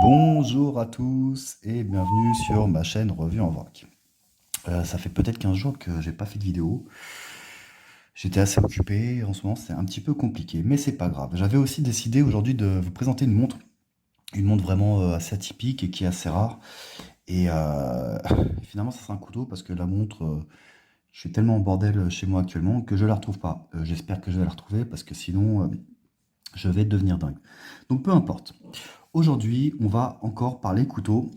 Bonjour à tous et bienvenue sur ma chaîne Revue en Vrac. Ça fait peut-être 15 jours que j'ai pas fait de vidéo. J'étais assez occupé, en ce moment c'est un petit peu compliqué, mais c'est pas grave. J'avais aussi décidé aujourd'hui de vous présenter une montre vraiment assez atypique et qui est assez rare. Et finalement ça sera un couteau parce que la montre, je suis tellement en bordel chez moi actuellement que je la retrouve pas. J'espère que je vais la retrouver parce que sinon je vais devenir dingue. Donc peu importe. Aujourd'hui on va encore parler couteau.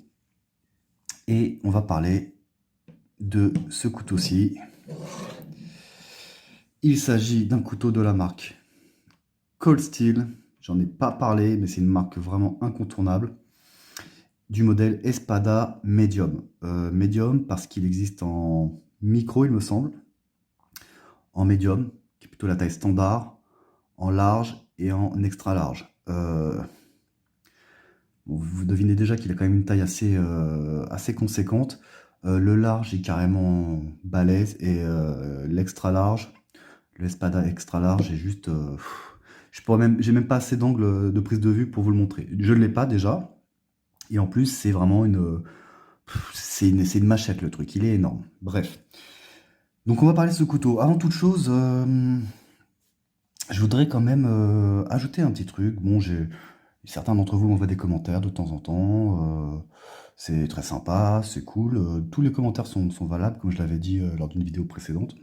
Et on va parler de ce couteau-ci. Il s'agit d'un couteau de la marque Cold Steel. J'en ai pas parlé, mais c'est une marque vraiment incontournable. Du modèle Espada Medium. Medium parce qu'il existe en micro, il me semble. En médium, qui est plutôt la taille standard. En large et en extra large. Bon, vous devinez déjà qu'il a quand même une taille assez conséquente. Le large est carrément balèze et l'extra large, le Espada extra large est juste... j'ai même pas assez d'angle de prise de vue pour vous le montrer. Je ne l'ai pas déjà. Et en plus, c'est vraiment c'est une machette le truc, il est énorme. Bref. Donc on va parler de ce couteau. Avant toute chose, je voudrais quand même ajouter un petit truc. Bon, certains d'entre vous m'envoient des commentaires de temps en temps. C'est très sympa, c'est cool. Tous les commentaires sont valables, comme je l'avais dit lors d'une vidéo précédente.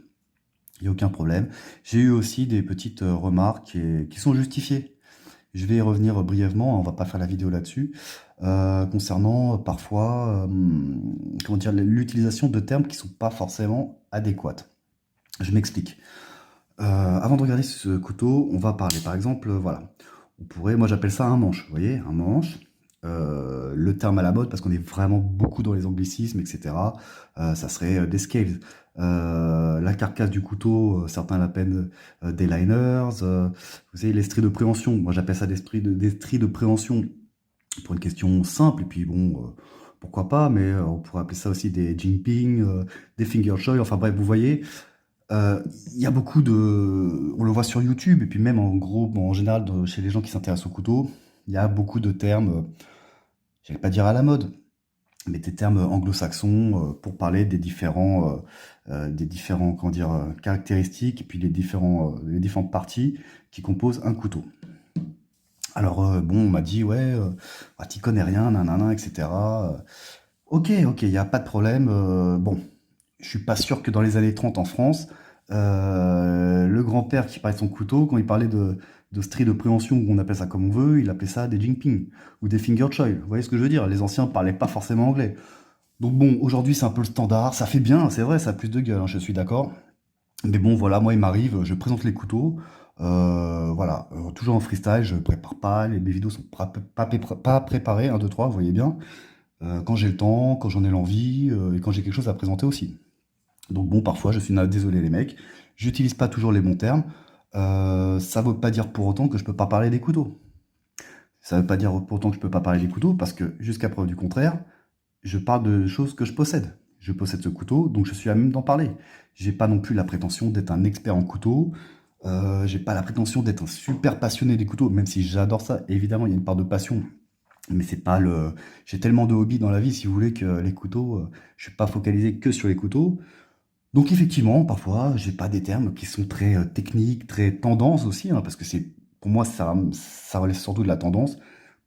Il n'y a aucun problème. J'ai eu aussi des petites remarques qui sont justifiées. Je vais y revenir brièvement, hein, on va pas faire la vidéo là-dessus, concernant parfois comment dire, l'utilisation de termes qui sont pas forcément adéquats. Je m'explique. Avant de regarder ce couteau, on va parler par exemple, voilà, moi j'appelle ça un manche, vous voyez, un manche. Le terme à la mode, parce qu'on est vraiment beaucoup dans les anglicismes, etc. Ça serait des scales. La carcasse du couteau, certains l'appellent des liners. Vous savez, les stries de préhension. Moi, j'appelle ça des stries de préhension pour une question simple. Et puis bon, pourquoi pas, mais on pourrait appeler ça aussi des jimping, des finger choy. Enfin bref, vous voyez, il y a beaucoup de... On le voit sur YouTube, et puis même en gros, bon, en général, chez les gens qui s'intéressent au couteau, il y a beaucoup de termes, j'allais pas dire à la mode, mais des termes anglo-saxons pour parler des différents comment dire, caractéristiques et puis les différentes parties qui composent un couteau. Alors bon, on m'a dit ouais, t'y connais rien, nanana, etc. Ok, il n'y a pas de problème. Bon, je suis pas sûr que dans les années 30 en France, le grand-père qui parlait de son couteau, quand il parlait de stries de préhension, ou on appelle ça comme on veut, il appelait ça des jimping ou des finger choil. Vous voyez ce que je veux dire? Les anciens parlaient pas forcément anglais. Donc bon, aujourd'hui c'est un peu le standard, ça fait bien, c'est vrai, ça a plus de gueule, hein, je suis d'accord. Mais bon, voilà, moi il m'arrive, je présente les couteaux, voilà, toujours en freestyle, je prépare pas, mes vidéos sont pas préparées, 1, 2, 3, vous voyez bien. Quand j'ai le temps, quand j'en ai l'envie, et quand j'ai quelque chose à présenter aussi. Donc bon, parfois je suis désolé les mecs, j'utilise pas toujours les bons termes. Ça veut pas dire pour autant que je peux pas parler des couteaux. Ça veut pas dire pour autant que je peux pas parler des couteaux, parce que jusqu'à preuve du contraire, je parle de choses que je possède. Je possède ce couteau, donc je suis à même d'en parler. J'ai pas non plus la prétention d'être un expert en couteau. J'ai pas la prétention d'être un super passionné des couteaux, même si j'adore ça. Évidemment, il y a une part de passion, mais c'est pas le. J'ai tellement de hobbies dans la vie, si vous voulez, que les couteaux, je suis pas focalisé que sur les couteaux. Donc effectivement, parfois, j'ai pas des termes qui sont très techniques, très tendance aussi, hein, parce que c'est, pour moi, ça relève surtout de la tendance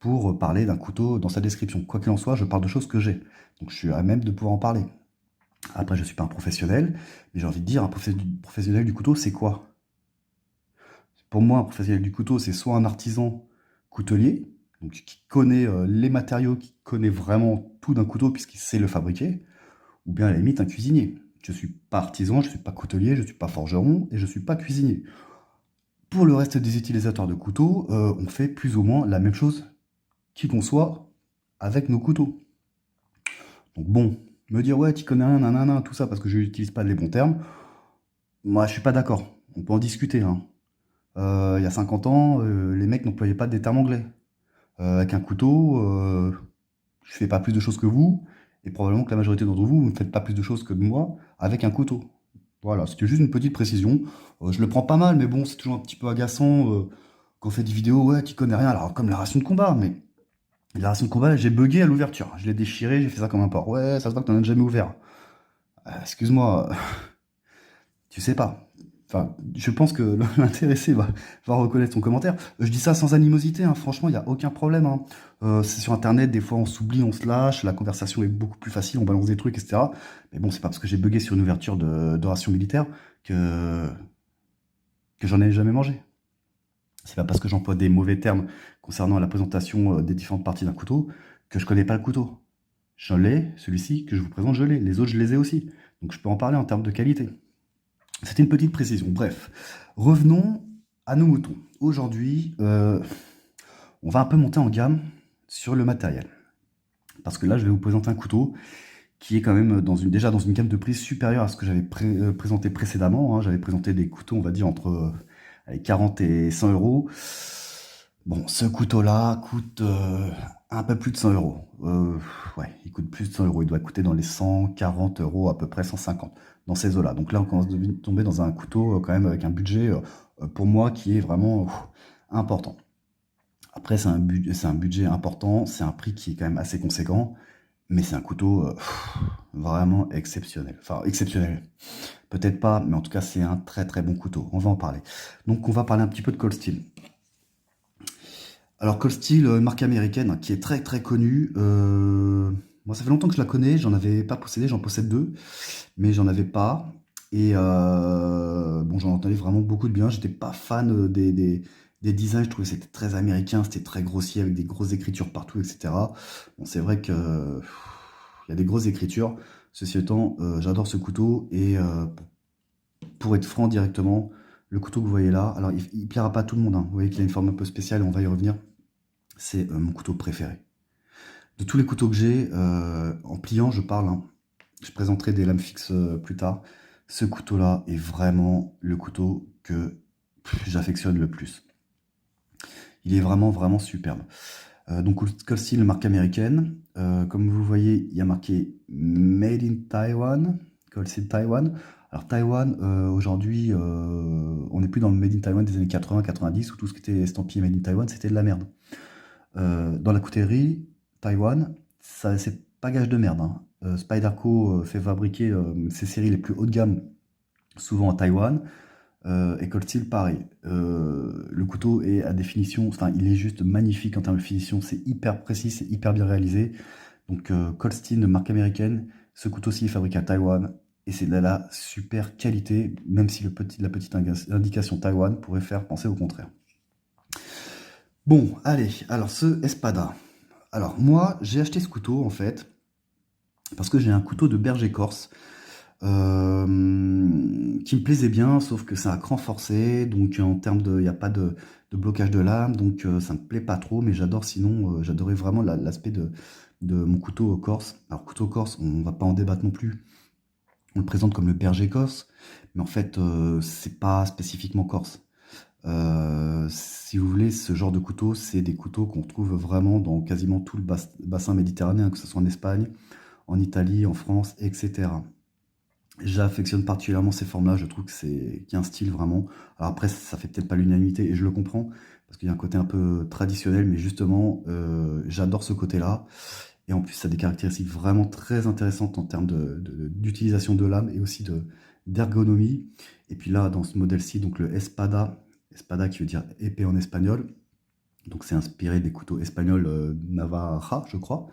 pour parler d'un couteau dans sa description. Quoi qu'il en soit, je parle de choses que j'ai. Donc je suis à même de pouvoir en parler. Après, je suis pas un professionnel, mais j'ai envie de dire, un professionnel du couteau, c'est quoi? Pour moi, un professionnel du couteau, c'est soit un artisan coutelier, donc qui connaît les matériaux, qui connaît vraiment tout d'un couteau puisqu'il sait le fabriquer, ou bien à la limite un cuisinier. Je suis pas artisan, je suis pas coutelier, je suis pas forgeron et je suis pas cuisinier. Pour le reste des utilisateurs de couteaux, on fait plus ou moins la même chose qui qu'on soit avec nos couteaux. Donc bon, me dire ouais, tu connais rien, nanana, tout ça parce que je n'utilise pas les bons termes, moi je suis pas d'accord. On peut en discuter, hein. Il y a 50 ans, les mecs n'employaient pas des termes anglais. Avec un couteau, je fais pas plus de choses que vous, et probablement que la majorité d'entre vous, vous ne faites pas plus de choses que moi avec un couteau. Voilà, c'était juste une petite précision. Je le prends pas mal, mais bon, c'est toujours un petit peu agaçant quand on fait des vidéos, ouais, tu connais rien, alors comme la ration de combat, mais La ration de combat, j'ai bugué à l'ouverture. Je l'ai déchiré, j'ai fait ça comme un porc. Ouais, ça se voit que t'en as jamais ouvert. Excuse-moi, tu sais pas. Enfin, je pense que l'intéressé va reconnaître ton commentaire. Je dis ça sans animosité, hein. Franchement, il n'y a aucun problème, hein. C'est sur Internet, des fois on s'oublie, on se lâche, la conversation est beaucoup plus facile, on balance des trucs, etc. Mais bon, c'est pas parce que j'ai bugué sur une ouverture de ration militaire que, que j'en ai jamais mangé. C'est pas parce que j'emploie des mauvais termes concernant la présentation des différentes parties d'un couteau que je connais pas le couteau. Je l'ai, celui-ci que je vous présente, je l'ai. Les autres, je les ai aussi. Donc je peux en parler en termes de qualité. C'était une petite précision. Bref, revenons à nos moutons. Aujourd'hui, on va un peu monter en gamme sur le matériel. Parce que là, je vais vous présenter un couteau qui est quand même déjà dans une gamme de prix supérieure à ce que j'avais présenté précédemment, hein. J'avais présenté des couteaux, on va dire, entre 40 et 100 euros. Bon, ce couteau-là coûte un peu plus de 100 euros. Ouais, il coûte plus de 100 euros. Il doit coûter dans les 140 euros, à peu près 150, dans ces eaux-là. Donc là, on commence à tomber dans un couteau quand même avec un budget, pour moi, qui est vraiment important. Après, c'est un budget important, c'est un prix qui est quand même assez conséquent, mais c'est un couteau vraiment exceptionnel. Enfin, exceptionnel. Peut-être pas, mais en tout cas, c'est un très très bon couteau. On va en parler. Donc, on va parler un petit peu de Cold Steel. Alors, Cold Steel, une marque américaine hein, qui est très très connue. Moi, ça fait longtemps que je la connais. J'en avais pas possédé, j'en possède deux, mais j'en avais pas. Et bon, j'en entendais vraiment beaucoup de bien. J'étais pas fan des designs. Je trouvais que c'était très américain, c'était très grossier avec des grosses écritures partout, etc. Bon, c'est vrai que il y a des grosses écritures. Ceci étant, j'adore ce couteau et pour être franc directement, le couteau que vous voyez là, alors il plaira pas à tout le monde, hein. Vous voyez qu'il a une forme un peu spéciale, on va y revenir. C'est mon couteau préféré. De tous les couteaux que j'ai, en pliant, je parle, hein. Je présenterai des lames fixes plus tard. Ce couteau-là est vraiment le couteau que j'affectionne le plus. Il est vraiment, vraiment superbe. Donc, Cold Steel, marque américaine. Comme vous voyez, il y a marqué Made in Taiwan, Cold Steel Taiwan. Alors, Taïwan, aujourd'hui, on n'est plus dans le Made in Taiwan des années 80-90 où tout ce qui était estampillé Made in Taiwan, c'était de la merde. Dans la coutellerie, Taïwan, ça, c'est pas gage de merde, hein. Spyderco fait fabriquer ses séries les plus haut de gamme, souvent à Taïwan. Et Cold Steel, pareil. Le couteau est à définition, enfin, il est juste magnifique en termes de finition. C'est hyper précis, c'est hyper bien réalisé. Donc, Cold Steel, de marque américaine. Ce couteau-ci est fabriqué à Taïwan. Et c'est de la super qualité, même si la petite indication Taïwan pourrait faire penser au contraire. Bon, allez, alors ce Espada. Alors, moi, j'ai acheté ce couteau, en fait, parce que j'ai un couteau de berger corse qui me plaisait bien, sauf que c'est un cran forcé, donc en termes de, il n'y a pas de blocage de lame, donc ça me plaît pas trop, mais j'adore sinon, j'adorais vraiment l'aspect de mon couteau corse. Alors couteau corse, on va pas en débattre non plus, on le présente comme le berger corse, mais en fait c'est pas spécifiquement corse. Si vous voulez, ce genre de couteau, c'est des couteaux qu'on trouve vraiment dans quasiment tout le bassin méditerranéen, que ce soit en Espagne, en Italie, en France, etc. J'affectionne particulièrement ces formes-là, je trouve que qu'il y a un style vraiment. Alors après, ça fait peut-être pas l'unanimité, et je le comprends, parce qu'il y a un côté un peu traditionnel, mais justement, j'adore ce côté-là. Et en plus, ça a des caractéristiques vraiment très intéressantes en termes d'utilisation de lame et aussi d'ergonomie. Et puis là, dans ce modèle-ci, donc le Espada, Espada qui veut dire épée en espagnol, donc c'est inspiré des couteaux espagnols Navaja, je crois.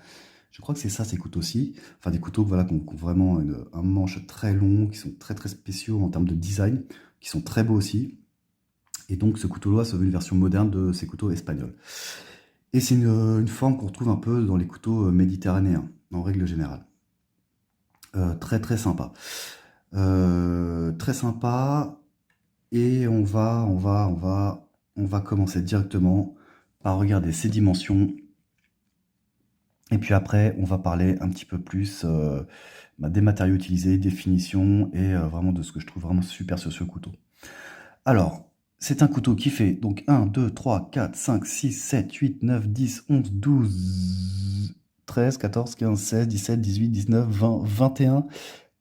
Je crois que c'est ça, ces couteaux-ci. Enfin, des couteaux voilà, qui ont vraiment un manche très long, qui sont très très spéciaux en termes de design, qui sont très beaux aussi. Et donc, ce couteau-là, c'est une version moderne de ces couteaux espagnols. Et c'est une forme qu'on retrouve un peu dans les couteaux méditerranéens, en règle générale. Très très sympa. Très sympa. Et on va commencer directement par regarder ses dimensions. Et puis après, on va parler un petit peu plus des matériaux utilisés, des finitions et vraiment de ce que je trouve vraiment super sur ce couteau. Alors, c'est un couteau qui fait donc 1, 2, 3, 4, 5, 6, 7, 8, 9, 10, 11, 12, 13, 14, 15, 16, 17, 18, 19, 20, 21,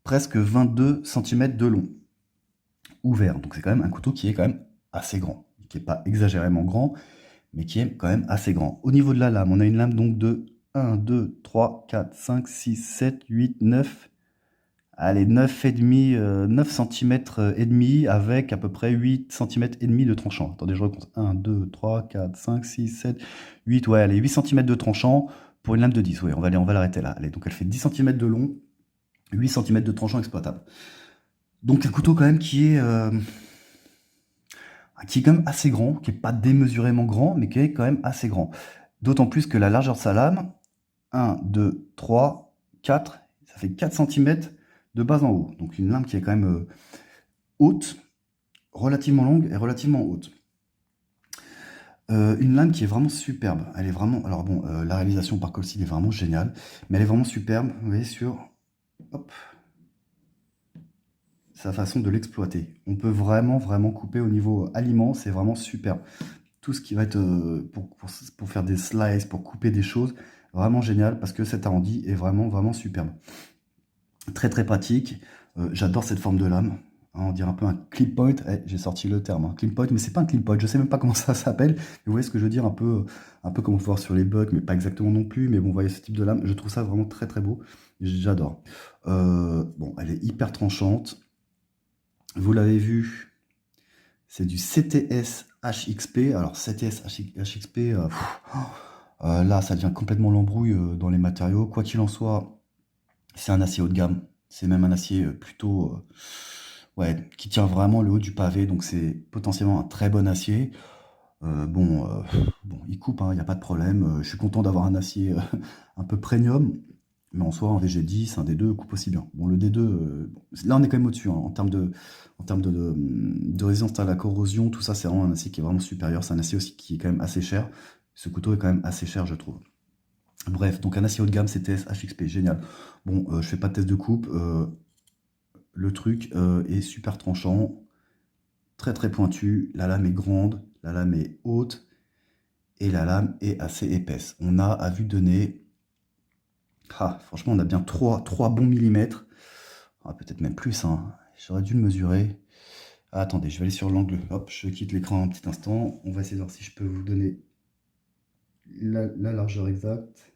presque 22 cm de long, ouvert. Donc c'est quand même un couteau qui est quand même assez grand, qui n'est pas exagérément grand, mais qui est quand même assez grand. Au niveau de la lame, on a une lame donc de 1, 2, 3, 4, 5, 6, 7, 8, 9. Allez, 9 et demi, 9 cm et demi avec à peu près 8 cm et demi de tranchant. Attendez, je recompte. 1, 2, 3, 4, 5, 6, 7, 8. Ouais, allez, 8 cm de tranchant pour une lame de 10. Oui, on va l'arrêter là. Allez, donc elle fait 10 cm de long, 8 cm de tranchant exploitable. Donc un couteau quand même qui est quand même assez grand, qui n'est pas démesurément grand, mais qui est quand même assez grand. D'autant plus que la largeur de sa lame, 1, 2, 3, 4, ça fait 4 cm de bas en haut. Donc une lame qui est quand même haute, relativement longue et relativement haute. Une lame qui est vraiment superbe. Elle est vraiment... Alors bon, la réalisation par Colseed est vraiment géniale, mais elle est vraiment superbe. Vous voyez sur... Hop, sa façon de l'exploiter. On peut vraiment, vraiment couper au niveau aliment, c'est vraiment super. Tout ce qui va être pour faire des slices, pour couper des choses, vraiment génial parce que cet arrondi est vraiment, vraiment superbe. Très, très pratique. J'adore cette forme de lame. Hein, on dirait un peu un clip point. J'ai sorti le terme, hein, clip point, mais c'est pas un clip point. Je sais même pas comment ça s'appelle. Vous voyez ce que je veux dire, un peu comme on peut voir sur les bugs, mais pas exactement non plus. Mais bon, vous voyez ce type de lame. Je trouve ça vraiment très, très beau. J'adore. Bon, elle est hyper tranchante. Vous l'avez vu, c'est du CTS HXP. Alors CTS HXP, là ça devient complètement l'embrouille dans les matériaux. Quoi qu'il en soit, c'est un acier haut de gamme. C'est même un acier plutôt ouais, qui tient vraiment le haut du pavé. Donc c'est potentiellement un très bon acier. Bon, il coupe, il n'y a pas de problème. Je suis content d'avoir un acier un peu premium. Mais en soi, un VG10, un D2 coupe aussi bien. Bon, le D2, bon, là on est quand même au-dessus, hein, en termes de résistance à la corrosion, tout ça, c'est vraiment un acier qui est vraiment supérieur. C'est un acier aussi qui est quand même assez cher. Ce couteau est quand même assez cher, je trouve. Bref, donc un acier haut de gamme CTS HXP, génial. Bon, je fais pas de test de coupe. Le truc est super tranchant, très très pointu. La lame est grande, la lame est haute et la lame est assez épaisse. On a à vue de nez. Franchement, on a bien 3 bons millimètres. Peut-être même plus, hein. J'aurais dû le mesurer. Attendez, je vais aller sur l'angle. Hop, je quitte l'écran un petit instant. On va essayer de voir si je peux vous donner la largeur exacte.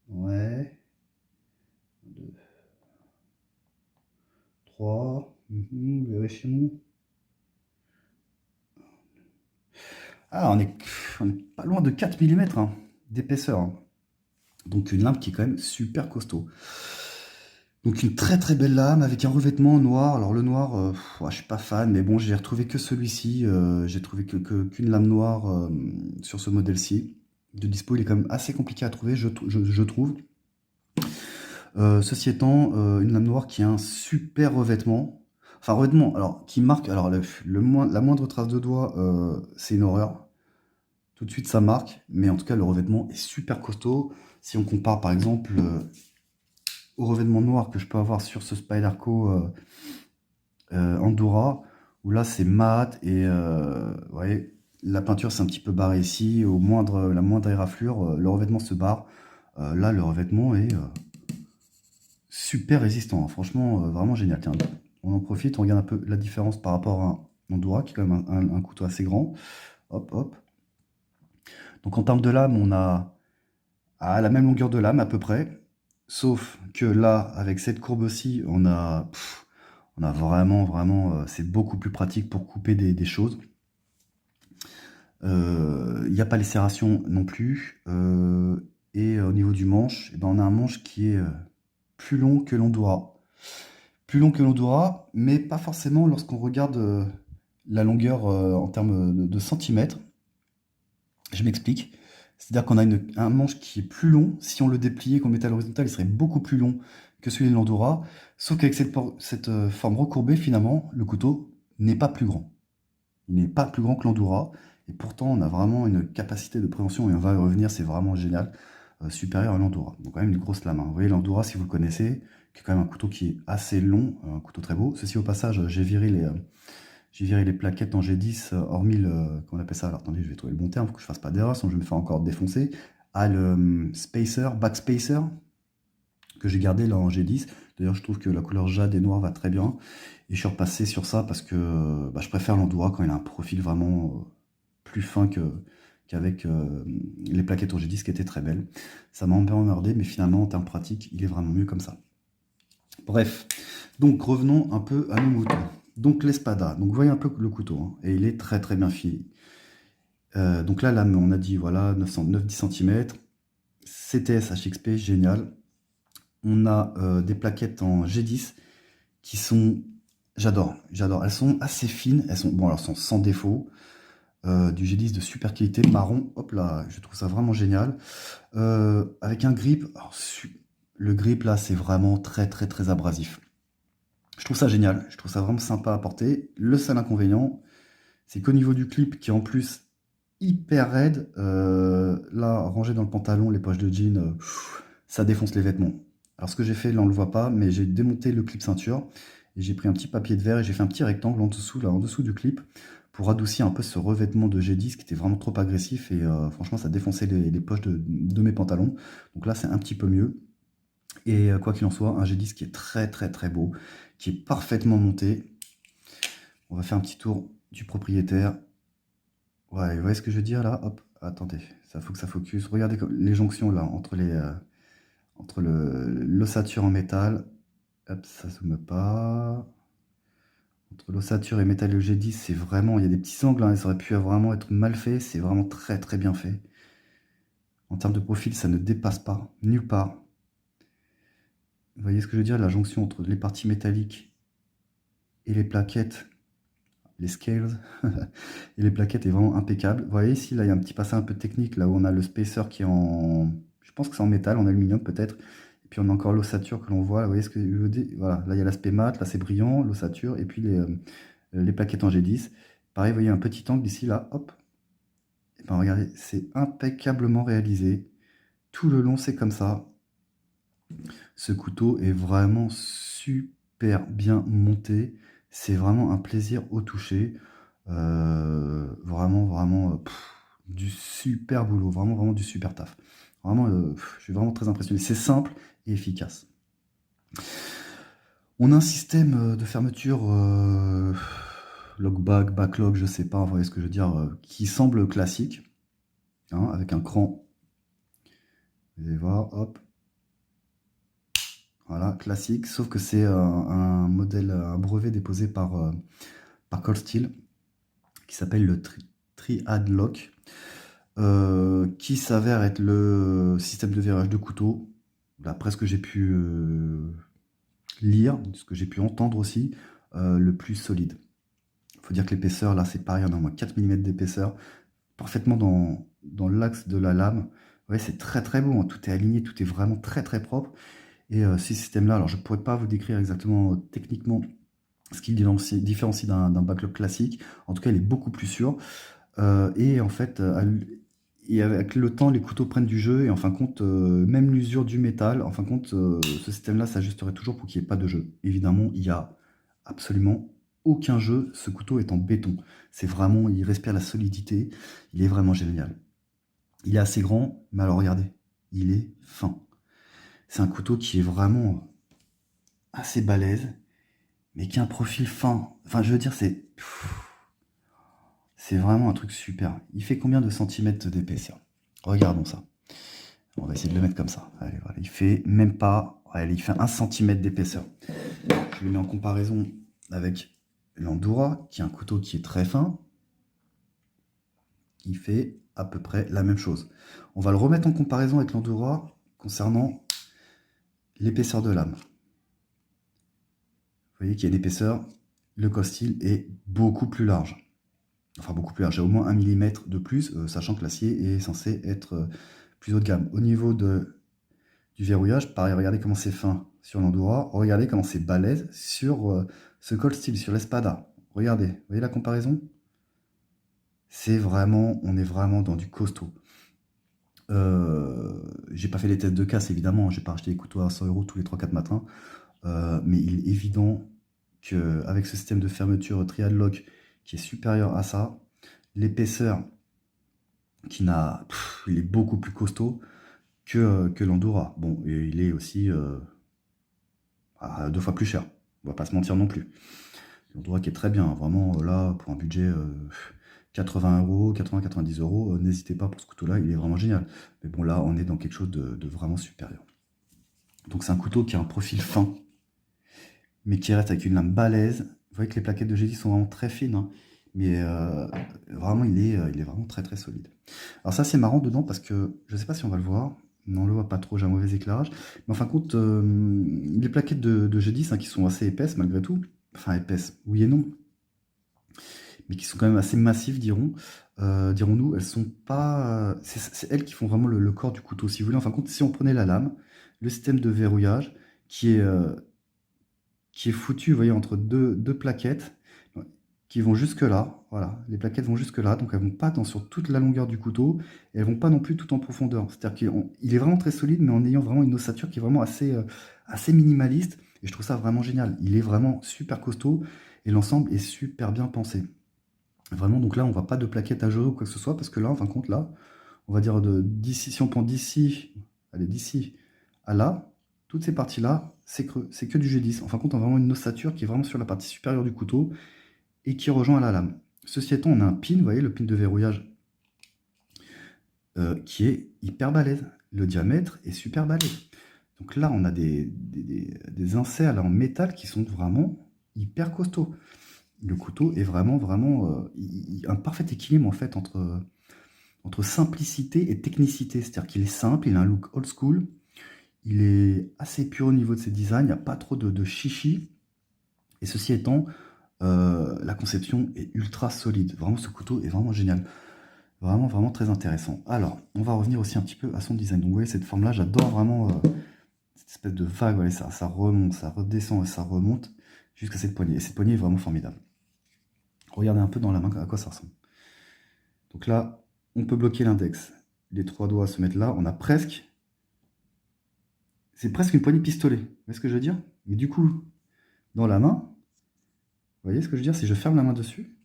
Ouais. 2, 3. Vérifions. On est pas loin de 4 millimètres d'épaisseur, hein. Donc une lame qui est quand même super costaud. Donc une très très belle lame avec un revêtement noir. Alors le noir, ouais, je suis pas fan, mais bon, j'ai retrouvé que celui-ci. J'ai trouvé qu'une lame noire sur ce modèle-ci. De dispo, il est quand même assez compliqué à trouver, je trouve. Ceci étant, une lame noire qui a un super revêtement. Enfin, revêtement, alors, qui marque... Alors, la moindre trace de doigt, c'est une horreur. Tout de suite, ça marque. Mais en tout cas, le revêtement est super costaud. Si on compare, par exemple, au revêtement noir que je peux avoir sur ce Spyderco Andorra, où là, c'est mat. Et, vous voyez, la peinture, c'est un petit peu barré ici. La moindre éraflure, le revêtement se barre. Là, le revêtement est... super résistant, hein. Franchement, vraiment génial. Tiens, on en profite, on regarde un peu la différence par rapport à un Andorra, qui est quand même un couteau assez grand. Hop, hop. Donc en termes de lame, on a à la même longueur de lame à peu près. Sauf que là, avec cette courbe-ci, on a vraiment, vraiment, c'est beaucoup plus pratique pour couper des choses. Il n'y a pas les serrations non plus. Et au niveau du manche, eh ben, on a un manche qui est plus long que l'Andorra. Plus long que l'Andorra, mais pas forcément lorsqu'on regarde la longueur en termes de centimètres. Je m'explique. C'est-à-dire qu'on a un manche qui est plus long. Si on le dépliait, qu'on le mettait à l'horizontale, il serait beaucoup plus long que celui de l'Andorra. Sauf qu'avec cette forme recourbée, finalement, le couteau n'est pas plus grand. Il n'est pas plus grand que l'Andorra. Et pourtant, on a vraiment une capacité de préhension, et on va y revenir, c'est vraiment génial, supérieur à l'Andorra. Donc quand même une grosse lame, hein. Vous voyez l'Andorra, si vous le connaissez, qui est quand même un couteau qui est assez long, un couteau très beau. Ceci au passage, j'ai viré les plaquettes en G10, hormis comment on appelle ça? Alors attendez, je vais trouver le bon terme, faut que je fasse pas d'erreur, sinon je vais me faire encore défoncer. Le spacer, backspacer, que j'ai gardé là en G10. D'ailleurs, je trouve que la couleur jade et noir va très bien. Et je suis repassé sur ça parce que je préfère l'Andorra quand il a un profil vraiment plus fin qu'avec les plaquettes au G10 qui étaient très belles. Ça m'a un peu emmerdé, mais finalement, en termes pratiques, il est vraiment mieux comme ça. Bref, donc revenons un peu à nos moutons. Donc l'espada, donc vous voyez un peu le couteau, hein, et il est très très bien fini. Donc là, lame, on a dit, voilà, 9-10 cm. CTS HXP, génial. On a des plaquettes en G10 qui sont... J'adore, j'adore. Elles sont assez fines, elles sont, bon, alors, elles sont sans défaut. Du G10 de super qualité, marron, hop là, je trouve ça vraiment génial. Avec un grip, alors, le grip là, c'est vraiment très très très abrasif. Je trouve ça génial, je trouve ça vraiment sympa à porter. Le seul inconvénient, c'est qu'au niveau du clip, qui est en plus hyper raide, là, rangé dans le pantalon, les poches de jean, ça défonce les vêtements. Alors ce que j'ai fait, là on le voit pas, mais j'ai démonté le clip ceinture, et j'ai pris un petit papier de verre, et j'ai fait un petit rectangle en dessous, là, en dessous du clip, pour adoucir un peu ce revêtement de G10 qui était vraiment trop agressif, et franchement ça défonçait les poches de mes pantalons. Donc là c'est un petit peu mieux. Et quoi qu'il en soit, un G10 qui est très très très beau, qui est parfaitement monté. On va faire un petit tour du propriétaire. Ouais, vous voyez ce que je veux dire là? Hop, attendez, ça faut que ça focus. Regardez les jonctions là, entre l'ossature en métal. Hop, ça zoome pas. Entre l'ossature et métal et le G10, c'est vraiment, il y a des petits angles, hein, ça aurait pu vraiment être mal fait, c'est vraiment très très bien fait. En termes de profil, ça ne dépasse pas, nulle part. Vous voyez ce que je veux dire? La jonction entre les parties métalliques et les plaquettes, les scales, et les plaquettes est vraiment impeccable. Vous voyez ici, là, il y a un petit passage un peu technique, là où on a le spacer qui est en... Je pense que c'est en métal, en aluminium peut-être. Et puis on a encore l'ossature que l'on voit, là, vous voyez ce que je veux dire? Voilà, là il y a l'aspect mat, là c'est brillant, l'ossature, et puis les plaquettes en G10. Pareil, vous voyez un petit angle ici, là, hop. Et ben regardez, c'est impeccablement réalisé. Tout le long, c'est comme ça. Ce couteau est vraiment super bien monté. C'est vraiment un plaisir au toucher. Vraiment, vraiment, du super boulot. Vraiment, vraiment du super taf. Vraiment, je suis vraiment très impressionné. C'est simple et efficace. On a un système de fermeture lockback, backlog, je sais pas, vous voyez ce que je veux dire, qui semble classique, hein, avec un cran. Vous allez voir, hop. Voilà, classique, sauf que c'est un modèle, un brevet déposé par Cold Steel, qui s'appelle le Triad Lock, qui s'avère être le système de verrouillage de couteau, d'après ce que j'ai pu lire, ce que j'ai pu entendre aussi, le plus solide. Il faut dire que l'épaisseur, là, c'est pareil, on a au moins 4 mm d'épaisseur, parfaitement dans l'axe de la lame. Vous voyez, c'est très très beau, hein, tout est aligné, tout est vraiment très très propre. Et ce système-là, alors je ne pourrais pas vous décrire exactement techniquement ce qui le différencie d'un backlog classique. En tout cas, il est beaucoup plus sûr. Et en fait, et avec le temps, les couteaux prennent du jeu. Et en fin de compte, même l'usure du métal, en fin de compte, ce système-là s'ajusterait toujours pour qu'il n'y ait pas de jeu. Évidemment, il n'y a absolument aucun jeu. Ce couteau est en béton. C'est vraiment, il respire la solidité. Il est vraiment génial. Il est assez grand, mais alors regardez, il est fin. C'est un couteau qui est vraiment assez balèze, mais qui a un profil fin. Enfin, je veux dire, c'est vraiment un truc super. Il fait combien de centimètres d'épaisseur? Regardons ça. On va essayer de le mettre comme ça. Allez, voilà. Il fait même pas... Allez, il fait 1 cm d'épaisseur. Je le mets en comparaison avec l'Andorra, qui est un couteau qui est très fin. Il fait à peu près la même chose. On va le remettre en comparaison avec l'Andorra concernant l'épaisseur de lame. Vous voyez qu'il y a une épaisseur, le Cold Steel est beaucoup plus large. Enfin, beaucoup plus large, j'ai au moins 1 mm de plus, sachant que l'acier est censé être plus haut de gamme. Au niveau du verrouillage, pareil, regardez comment c'est fin sur l'Andorra, regardez comment c'est balèze sur ce Cold Steel, sur l'Espada. Regardez, vous voyez la comparaison? C'est vraiment, on est vraiment dans du costaud. J'ai pas fait les tests de casse, évidemment, j'ai pas acheté des couteaux à 100 € tous les 3-4 matins, mais il est évident qu'avec ce système de fermeture Triad Lock qui est supérieur à ça, l'épaisseur il est beaucoup plus costaud que l'Andorra. Bon, et il est aussi 2 fois plus cher, on va pas se mentir non plus. L'Andorra qui est très bien, vraiment là, pour un budget 80 euros, 80-90 euros, n'hésitez pas pour ce couteau-là, il est vraiment génial. Mais bon, là, on est dans quelque chose de vraiment supérieur. Donc c'est un couteau qui a un profil fin, mais qui reste avec une lame balèze. Vous voyez que les plaquettes de G10 sont vraiment très fines, hein, mais vraiment, il est vraiment très très solide. Alors ça, c'est marrant dedans parce que, je ne sais pas si on va le voir, non, on le voit pas trop, j'ai un mauvais éclairage, mais en fin de compte, les plaquettes de G10, hein, qui sont assez épaisses malgré tout, enfin épaisses, oui et non, mais qui sont quand même assez massives, dirons-nous, elles sont pas... C'est elles qui font vraiment le corps du couteau, si vous voulez. En fin de compte, si on prenait la lame, le système de verrouillage, qui est, euh, qui est foutu, vous voyez, entre deux plaquettes, qui vont jusque là, voilà, les plaquettes vont jusque là, donc elles vont pas sur toute la longueur du couteau, et elles vont pas non plus tout en profondeur. C'est-à-dire qu'il est vraiment très solide, mais en ayant vraiment une ossature qui est vraiment assez minimaliste, et je trouve ça vraiment génial. Il est vraiment super costaud, et l'ensemble est super bien pensé. Vraiment, donc là, on voit pas de plaquettes à jouer ou quoi que ce soit, parce que là, en fin de compte, là, on va dire d'ici, si on prend d'ici, allez, d'ici à là, toutes ces parties-là, c'est creux, c'est que du G10. En fin de compte, on a vraiment une ossature qui est vraiment sur la partie supérieure du couteau et qui rejoint à la lame. Ceci étant, on a un pin, vous voyez, le pin de verrouillage, qui est hyper balèze. Le diamètre est super balèze. Donc là, on a des inserts là, en métal qui sont vraiment hyper costauds. Le couteau est vraiment un parfait équilibre en fait entre simplicité et technicité. C'est-à-dire qu'il est simple, il a un look old school, il est assez pur au niveau de ses designs, il n'y a pas trop de chichi. Et ceci étant, la conception est ultra solide. Vraiment, ce couteau est vraiment génial. Vraiment très intéressant. Alors, on va revenir aussi un petit peu à son design. Donc, vous voyez, cette forme-là, j'adore vraiment cette espèce de vague. Voyez, ça remonte, ça redescend et ça remonte jusqu'à cette poignée. Et cette poignée est vraiment formidable. Regardez un peu dans la main à quoi ça ressemble. Donc là, on peut bloquer l'index. Les trois doigts se mettent là. On a presque... C'est presque une poignée pistolet. Vous voyez ce que je veux dire? Mais du coup, dans la main, vous voyez ce que je veux dire? Si je ferme la main dessus,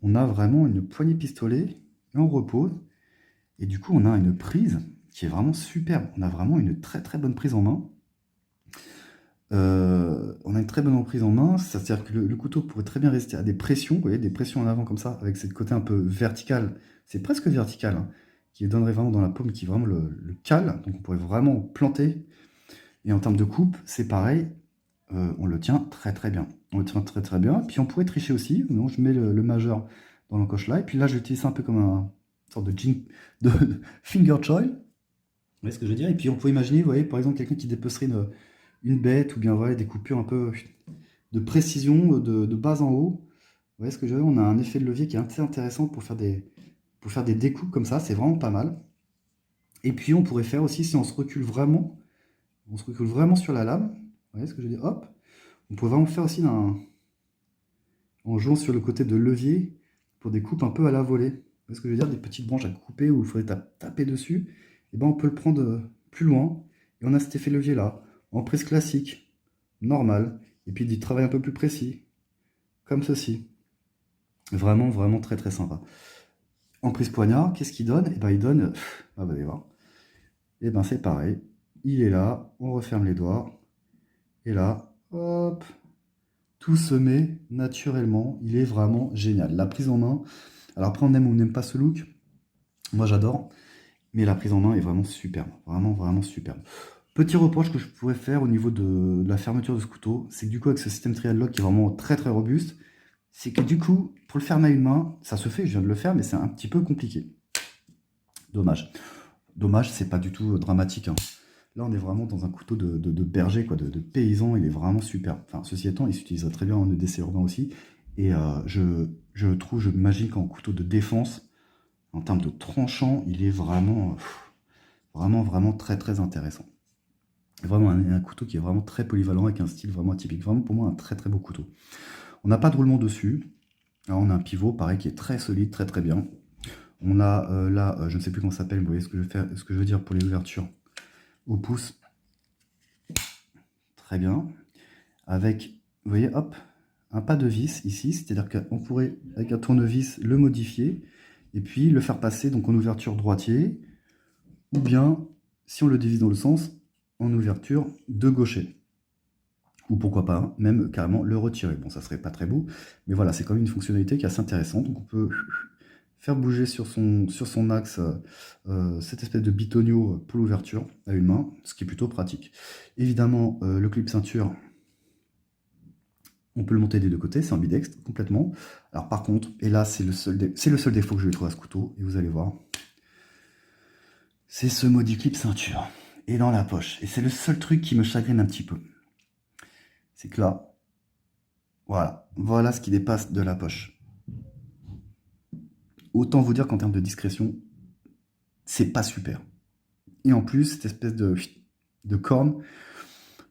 on a vraiment une poignée pistolet et on repose. Et du coup, on a une prise qui est vraiment superbe. On a vraiment une très bonne prise en main. On a une très bonne prise en main, c'est-à-dire que le couteau pourrait très bien résister à des pressions, vous voyez, des pressions en avant comme ça, avec ce côté un peu vertical, c'est presque vertical, hein, qui donnerait vraiment dans la paume, qui vraiment le cale, donc on pourrait vraiment planter. Et en termes de coupe, c'est pareil, on le tient très bien. On le tient très bien, puis on pourrait tricher aussi, donc je mets le majeur dans l'encoche là, et puis là j'utilise ça un peu comme une sorte de finger choil, vous voyez ce que je veux dire? Et puis on peut imaginer, vous voyez, par exemple, quelqu'un qui dépecerait une bête, ou bien voilà, des coupures un peu de précision, de bas en haut. Vous voyez ce que je veux dire? On a un effet de levier qui est assez intéressant pour faire des découpes comme ça, c'est vraiment pas mal. Et puis on pourrait faire aussi, si on se recule vraiment sur la lame, vous voyez ce que je veux dire? Hop, on pourrait vraiment faire aussi en jouant sur le côté de levier pour des coupes un peu à la volée. Vous voyez ce que je veux dire? Des petites branches à couper où il faudrait taper dessus. Et ben on peut le prendre plus loin et on a cet effet levier là, en prise classique, normal, et puis du travail un peu plus précis, comme ceci. Vraiment très sympa. En prise poignard, qu'est-ce qu'il donne? Et ben il donne, ah bah allez voir. Et ben c'est pareil, il est là, on referme les doigts, et là, hop, tout se met naturellement, il est vraiment génial. La prise en main, alors après on aime ou on n'aime pas ce look, moi j'adore, mais la prise en main est vraiment superbe, vraiment superbe. Petit reproche que je pourrais faire au niveau de la fermeture de ce couteau, c'est que du coup avec ce système trial lock qui est vraiment très robuste, c'est que du coup, pour le fermer à une main, ça se fait, je viens de le faire, mais c'est un petit peu compliqué. Dommage. Dommage, c'est pas du tout dramatique, hein. Là, on est vraiment dans un couteau de berger, quoi, de paysan, il est vraiment superbe. Enfin, ceci étant, il s'utiliserait très bien en EDC urbain aussi. Et je trouve, je m'imagine qu'en couteau de défense, en termes de tranchant, il est vraiment très intéressant. Vraiment un couteau qui est vraiment très polyvalent, avec un style vraiment atypique. Vraiment pour moi un très beau couteau. On n'a pas de roulement dessus. Alors, on a un pivot, pareil, qui est très solide, très bien. On a là, je ne sais plus comment ça s'appelle, vous voyez ce que je veux dire pour les ouvertures au pouce. Très bien. Avec, vous voyez, hop, un pas de vis ici, c'est-à-dire qu'on pourrait, avec un tournevis, le modifier, et puis le faire passer donc en ouverture droitier, ou bien, si on le divise dans le sens, en ouverture de gaucher. ou pourquoi pas, hein, même carrément le retirer. Bon, ça serait pas très beau, mais voilà, c'est quand même une fonctionnalité qui est assez intéressante. Donc on peut faire bouger sur son axe cette espèce de bitonio pour l'ouverture à une main, ce qui est plutôt pratique. Évidemment, le clip ceinture, on peut le monter des deux côtés, c'est ambidextre complètement. Alors par contre, et là c'est le seul défaut que je lui trouve à ce couteau, et vous allez voir, c'est ce maudit clip ceinture. Et dans la poche. Et c'est le seul truc qui me chagrine un petit peu. C'est que là, voilà ce qui dépasse de la poche. Autant vous dire qu'en termes de discrétion, c'est pas super. Et en plus, cette espèce de corne,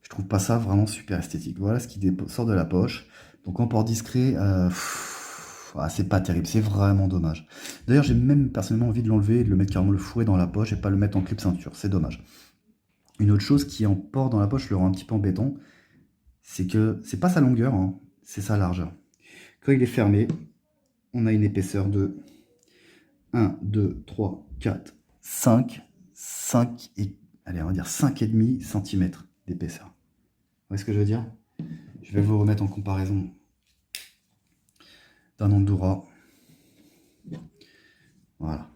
je trouve pas ça vraiment super esthétique. Voilà ce qui sort de la poche. Donc en port discret, c'est pas terrible, c'est vraiment dommage. D'ailleurs, j'ai même personnellement envie de l'enlever et de le mettre carrément le fouet dans la poche et pas le mettre en clip ceinture, c'est dommage. Une autre chose qui en port dans la poche le rend un petit peu embêtant, c'est que c'est pas sa longueur, hein, c'est sa largeur. Quand il est fermé, on a une épaisseur de 1, 2, 3, 4, 5 et allez, on va dire 5,5 cm d'épaisseur. Vous voyez ce que je veux dire? Je vais vous remettre en comparaison d'un Andorra. Voilà.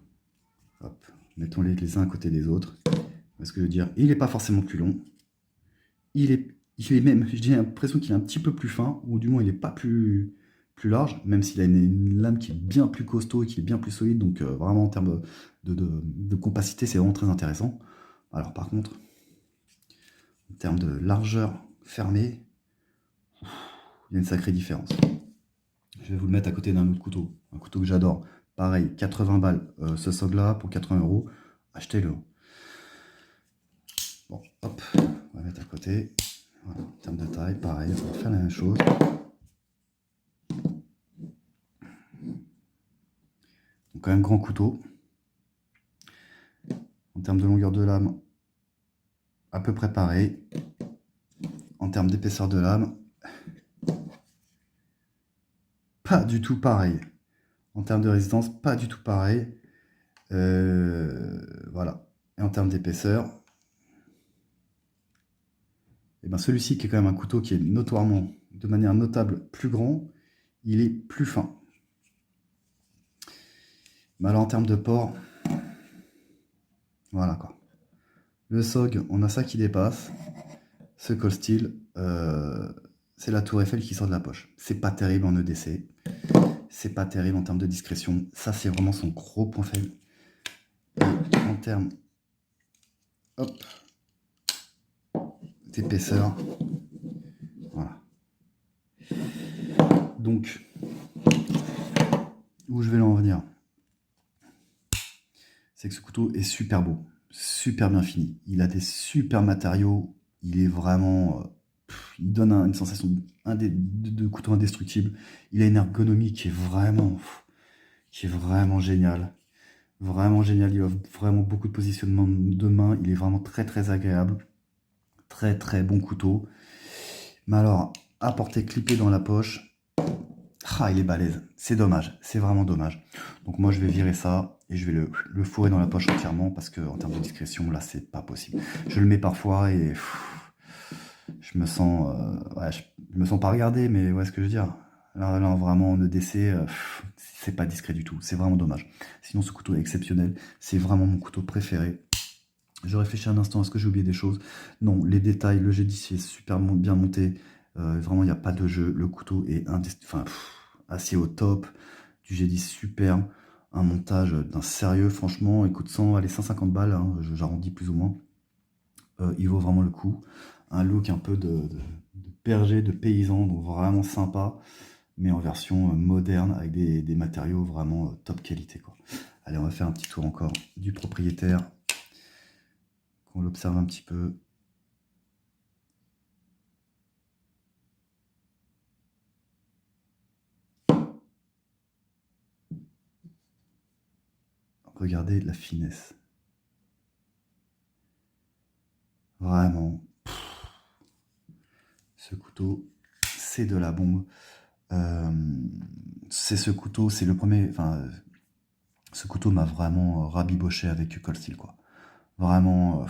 Hop. Mettons-les les uns à côté des autres. Vous voyez ce que je veux dire? Il n'est pas forcément plus long. Il est même, j'ai l'impression qu'il est un petit peu plus fin, ou du moins il n'est pas plus large, même s'il a une lame qui est bien plus costaud et qui est bien plus solide, donc vraiment en termes de compacité, c'est vraiment très intéressant. Alors par contre, en termes de largeur fermée, il y a une sacrée différence. Je vais vous le mettre à côté d'un autre couteau, un couteau que j'adore. Pareil, 80 balles, ce SOG-là, pour 80 €, achetez-le. Bon, hop, on va mettre à côté. Voilà, en termes de taille, pareil, on va faire la même chose. Donc quand même grand couteau. En termes de longueur de lame, à peu près pareil. En termes d'épaisseur de lame, pas du tout pareil. En termes de résistance, pas du tout pareil. Voilà. Et en termes d'épaisseur, et ben celui-ci qui est quand même un couteau qui est notoirement, de manière notable, plus grand, il est plus fin. Mais alors en termes de port, voilà quoi. Le SOG, on a ça qui dépasse. Ce Cold Steel, c'est la tour Eiffel qui sort de la poche. C'est pas terrible en EDC. C'est pas terrible en termes de discrétion. Ça, c'est vraiment son gros point faible. Et en termes d'épaisseur, voilà. Donc, où je vais en venir, c'est que ce couteau est super beau, super bien fini. Il a des super matériaux. Il est vraiment... il donne une sensation de couteau indestructible. Il a une ergonomie qui est vraiment géniale. Vraiment génial. Il offre vraiment beaucoup de positionnement de main. Il est vraiment très très agréable. Très très bon couteau. Mais alors, à porter clippé dans la poche, il est balèze. C'est dommage. C'est vraiment dommage. Donc moi, je vais virer ça et je vais le fourrer dans la poche entièrement parce que en termes de discrétion, là, c'est pas possible. Je le mets parfois et je me sens, je me sens pas regardé, mais ouais, ce que je veux dire. Là, vraiment, en EDC, c'est pas discret du tout. C'est vraiment dommage. Sinon, ce couteau est exceptionnel. C'est vraiment mon couteau préféré. Je réfléchis un instant, est-ce que j'ai oublié des choses? Non, les détails, le G10 est super bien monté. Vraiment, il n'y a pas de jeu. Le couteau est assez au top. Du G10 superbe. Un montage d'un sérieux, franchement. Écoute, 150 balles, hein, j'arrondis plus ou moins. Il vaut vraiment le coup. Un look un peu de berger, de paysan, donc vraiment sympa, mais en version moderne, avec des matériaux vraiment top qualité, quoi. Allez, on va faire un petit tour encore du propriétaire, qu'on l'observe un petit peu. Regardez la finesse. Vraiment. Ce couteau, c'est de la bombe. C'est ce couteau, c'est le premier... Enfin, ce couteau m'a vraiment rabiboché avec Cold Steel, quoi. Vraiment...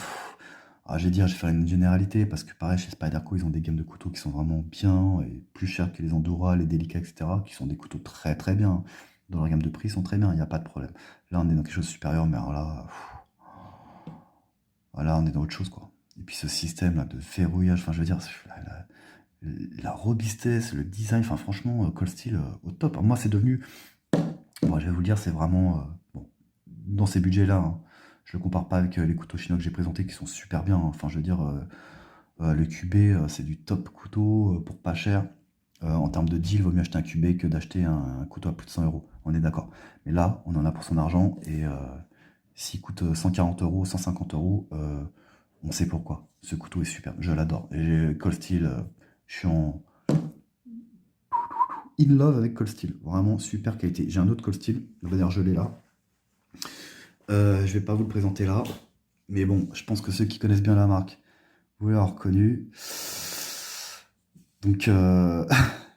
Ah, j'ai dit, je vais faire une généralité parce que pareil, chez Spyderco, ils ont des gammes de couteaux qui sont vraiment bien et plus chers que les Endura, les Delica, etc., qui sont des couteaux très très bien. Dans leur gamme de prix, ils sont très bien, il n'y a pas de problème. Là, on est dans quelque chose de supérieur, mais alors là, voilà, on est dans autre chose, quoi. Et puis ce système là de verrouillage, enfin, je veux dire, la robustesse, le design, enfin, franchement, Cold Steel au top. Alors, moi, c'est devenu, bon, je vais vous le dire, c'est vraiment, bon, dans ces budgets-là, hein, je le compare pas avec les couteaux chinois que j'ai présentés qui sont super bien, hein. Enfin, je veux dire, le QB, c'est du top couteau pour pas cher. En termes de deal, vaut mieux acheter un QB que d'acheter un couteau à plus de 100 euros. On est d'accord. Mais là, on en a pour son argent et s'il coûte 140 euros, 150 euros, on sait pourquoi. Ce couteau est super. Je l'adore. Et Cold Steel, je suis en in love avec Cold Steel. Vraiment super qualité. J'ai un autre Cold Steel. D'ailleurs, je l'ai là. Je vais pas vous le présenter là. Mais bon, je pense que ceux qui connaissent bien la marque, vous l'avez reconnu. Donc,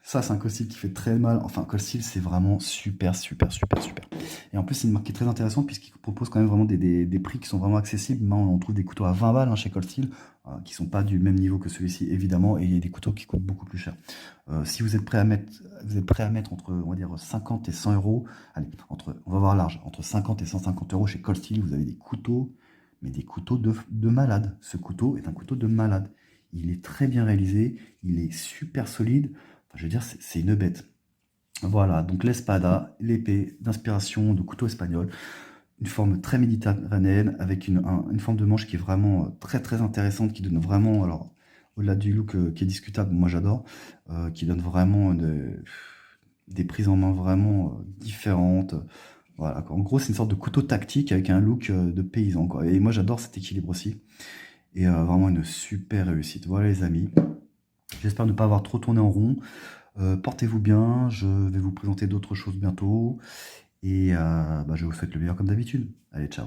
ça, c'est un Cold Steel qui fait très mal. Enfin, Cold Steel, c'est vraiment super, super, super, super. Et en plus, c'est une marque qui est très intéressante puisqu'il propose quand même vraiment des prix qui sont vraiment accessibles. Maintenant, on trouve des couteaux à 20 balles chez Cold Steel, qui sont pas du même niveau que celui-ci, évidemment, et il y a des couteaux qui coûtent beaucoup plus cher. Si vous êtes prêt à mettre entre, on va dire, 50 et 100 euros, allez, on va voir large, entre 50 et 150 euros chez Cold Steel, vous avez des couteaux, mais des couteaux de malade. Ce couteau est un couteau de malade. Il est très bien réalisé, il est super solide. Enfin, je veux dire, c'est une bête. Voilà, donc l'espada, l'épée d'inspiration de couteau espagnol, une forme très méditerranéenne avec une forme de manche qui est vraiment très très intéressante, qui donne vraiment, alors au-delà du look qui est discutable, moi j'adore, qui donne vraiment des prises en main vraiment différentes. Voilà, quoi. En gros, c'est une sorte de couteau tactique avec un look de paysan, quoi. Et moi j'adore cet équilibre aussi. Et vraiment une super réussite. Voilà les amis. J'espère ne pas avoir trop tourné en rond. Portez-vous bien, je vais vous présenter d'autres choses bientôt. Et bah, je vous souhaite le meilleur comme d'habitude. Allez, ciao.